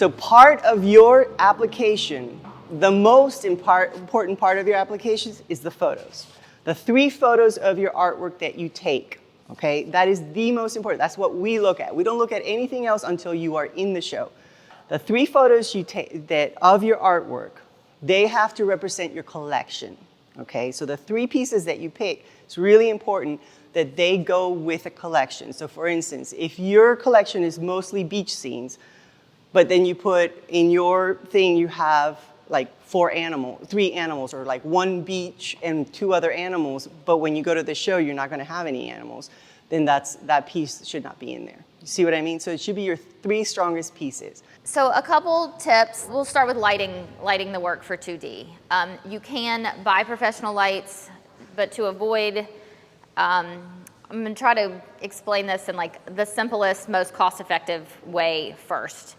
So part of your application, the most important part of your applications is the photos. The 3 photos of your artwork that you take, okay? That is the most important. That's what we look at. We don't look at anything else until you are in the show. The 3 photos you take of your artwork, they have to represent your collection, okay? So the 3 pieces that you pick, it's really important that they go with a collection. So for instance, if your collection is mostly beach scenes, but then you put in your thing, you have like 3 animals, or like 1 beach and 2 other animals, but when you go to the show, you're not gonna have any animals, then that piece should not be in there. You see what I mean? So it should be your 3 strongest pieces. So a couple tips. We'll start with lighting the work for 2D. You can buy professional lights, but to avoid, I'm gonna try to explain this in like the simplest, most cost-effective way first.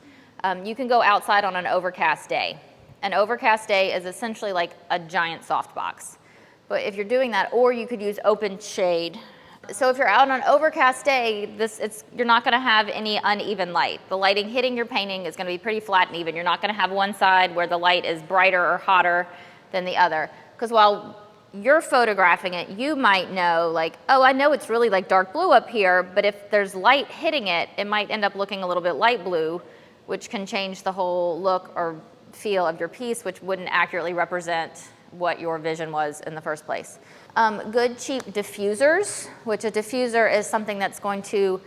You can go outside on an overcast day. An overcast day is essentially like a giant softbox. But if you're doing that, or you could use open shade. So if you're out on an overcast day, you're not gonna have any uneven light. The lighting hitting your painting is gonna be pretty flat and even. You're not gonna have one side where the light is brighter or hotter than the other. Because while you're photographing it, you might know like, oh, I know it's really like dark blue up here, but if there's light hitting it, it might end up looking a little bit light blue, which can change the whole look or feel of your piece, which wouldn't accurately represent what your vision was in the first place. Good cheap diffusers, which a diffuser is something that's going to,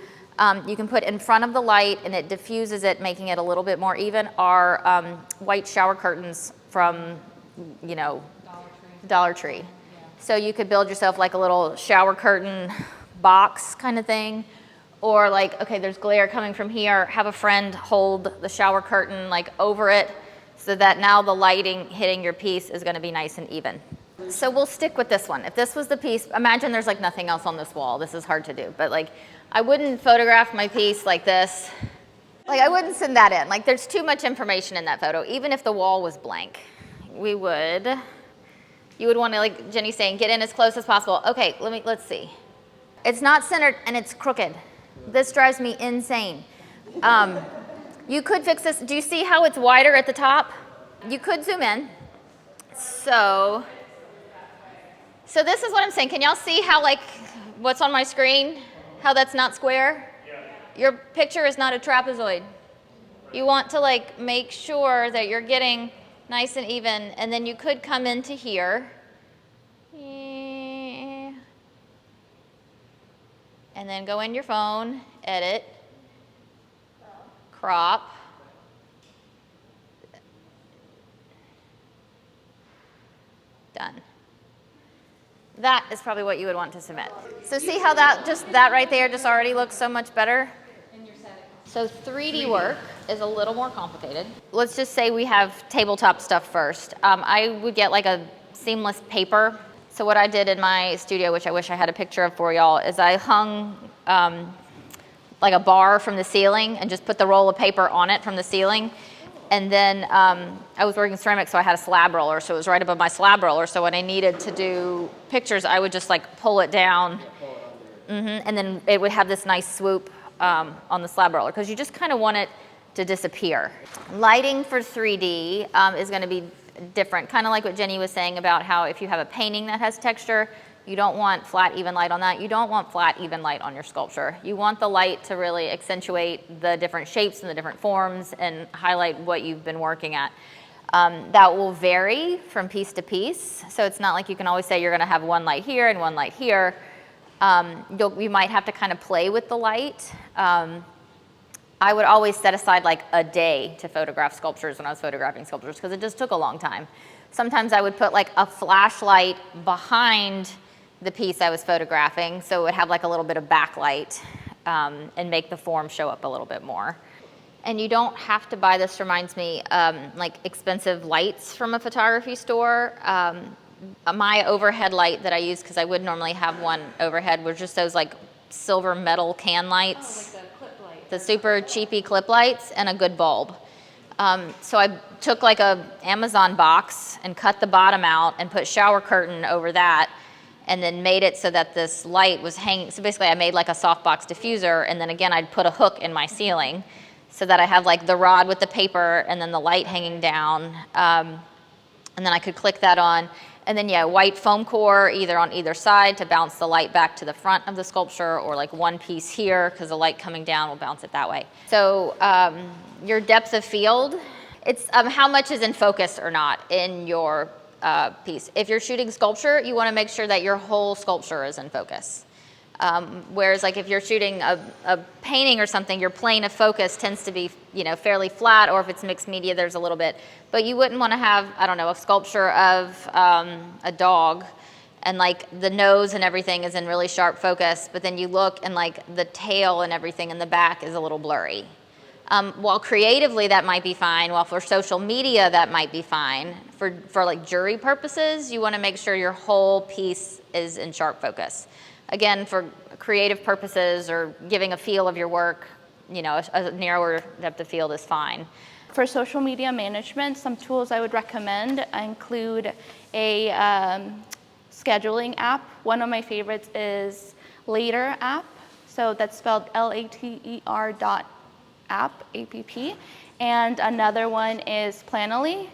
you can put in front of the light and it diffuses it, making it a little bit more even, are white shower curtains from, you know, Dollar Tree. Yeah. So you could build yourself like a little shower curtain box kind of thing. Or like, okay, there's glare coming from here, have a friend hold the shower curtain like over it so that now the lighting hitting your piece is gonna be nice and even. So we'll stick with this one. If this was the piece, imagine there's like nothing else on this wall. This is hard to do, but like I wouldn't photograph my piece like this. Like I wouldn't send that in. Like there's too much information in that photo, even if the wall was blank. You would want to, like Jenny's saying, get in as close as possible. Okay, let's see. It's not centered and it's crooked. This drives me insane. You could fix this. Do you see how it's wider at the top? You could zoom in. So this is what I'm saying. Can y'all see how like what's on my screen, how that's not square? Yeah. Your picture is not a trapezoid. You want to like make sure that you're getting nice and even, and then you could come into here. And then go in your phone, edit, crop. Done. That is probably what you would want to submit. So see how that right there just already looks so much better? So 3D work is a little more complicated. Let's just say we have tabletop stuff first. I would get like a seamless paper. So what I did in my studio, which I wish I had a picture of for y'all, is I hung like a bar from the ceiling and just put the roll of paper on it from the ceiling. And then I was working ceramic, so I had a slab roller, so it was right above my slab roller. So when I needed to do pictures, I would just like pull it down, and then it would have this nice swoop on the slab roller, because you just kind of want it to disappear. Lighting for 3D is going to be different, kind of like what Jenny was saying about how if you have a painting that has texture, you don't want flat, even light on that. You don't want flat, even light on your sculpture. You want the light to really accentuate the different shapes and the different forms and highlight what you've been working at. That will vary from piece to piece. So it's not like you can always say you're gonna have one light here and one light here. You might have to kind of play with the light. I would always set aside like a day to photograph sculptures when I was photographing sculptures, because it just took a long time. Sometimes I would put like a flashlight behind the piece I was photographing, so it would have like a little bit of backlight and make the form show up a little bit more. And you don't have to buy, this reminds me, like expensive lights from a photography store. My overhead light that I use, because I would normally have one overhead, were just those like silver metal can lights. Oh, like the clip light. The super cheapy clip lights and a good bulb. So I took like a Amazon box and cut the bottom out and put shower curtain over that, and then made it so that this light was hanging. So basically I made like a softbox diffuser, and then again I'd put a hook in my ceiling so that I have like the rod with the paper and then the light hanging down. And then I could click that on. And then, yeah, white foam core either on either side to bounce the light back to the front of the sculpture, or like one piece here because the light coming down will bounce it that way. So your depth of field, it's how much is in focus or not in your piece. If you're shooting sculpture, you want to make sure that your whole sculpture is in focus. Whereas like if you're shooting a painting or something, your plane of focus tends to be, fairly flat, or if it's mixed media, there's a little bit. But you wouldn't want to have, I don't know, a sculpture of a dog and like the nose and everything is in really sharp focus, but then you look and like the tail and everything in the back is a little blurry. While creatively that might be fine, while for social media that might be fine, for like jury purposes, you want to make sure your whole piece is in sharp focus. Again, for creative purposes or giving a feel of your work, a narrower depth of field is fine. For social media management, some tools I would recommend include a scheduling app. One of my favorites is Later app. So that's spelled LATER app, APP. And another one is Planoly.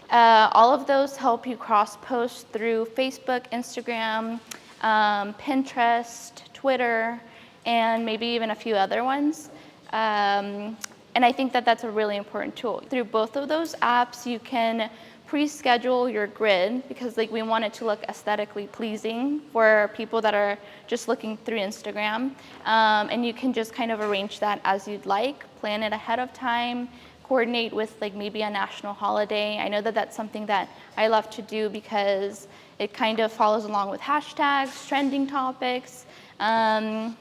All of those help you cross-post through Facebook, Instagram, Pinterest, Twitter, and maybe even a few other ones. And I think that that's a really important tool. Through both of those apps, you can pre-schedule your grid because we want it to look aesthetically pleasing for people that are just looking through Instagram. And you can just kind of arrange that as you'd like, plan it ahead of time, coordinate with maybe a national holiday. I know that that's something that I love to do because it kind of follows along with hashtags, trending topics, and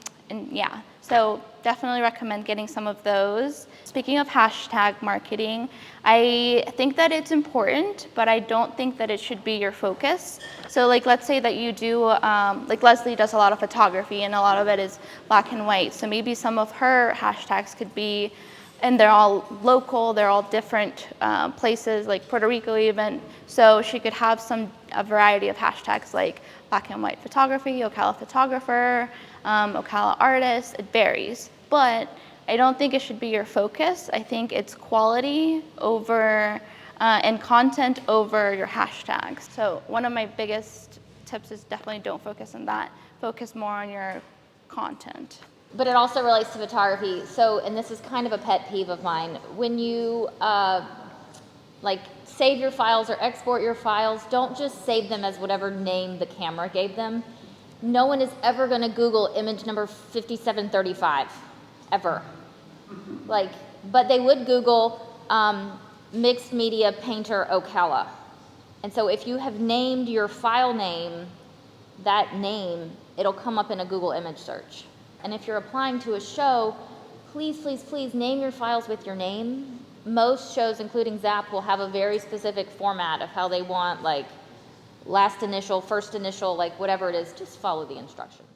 yeah, so definitely recommend getting some of those. Speaking of hashtag marketing, I think that it's important, but I don't think that it should be your focus. So let's say that you do, Leslie does a lot of photography and a lot of it is black and white. So maybe some of her hashtags could be, and they're all local, they're all different places, like Puerto Rico even. So she could have a variety of hashtags like black and white photography, Ocala photographer, Ocala artist, it varies. But I don't think it should be your focus. I think it's quality over, and content over your hashtags. So one of my biggest tips is definitely don't focus on that. Focus more on your content. But it also relates to photography. So, and this is kind of a pet peeve of mine. When you save your files or export your files, don't just save them as whatever name the camera gave them. No one is ever going to Google image number 5735, ever. But they would Google mixed media painter Ocala. And so if you have named your file name, that name, it'll come up in a Google image search. And if you're applying to a show, please, please, please name your files with your name. Most shows, including Zap, will have a very specific format of how they want, last initial, first initial, whatever it is. Just follow the instructions.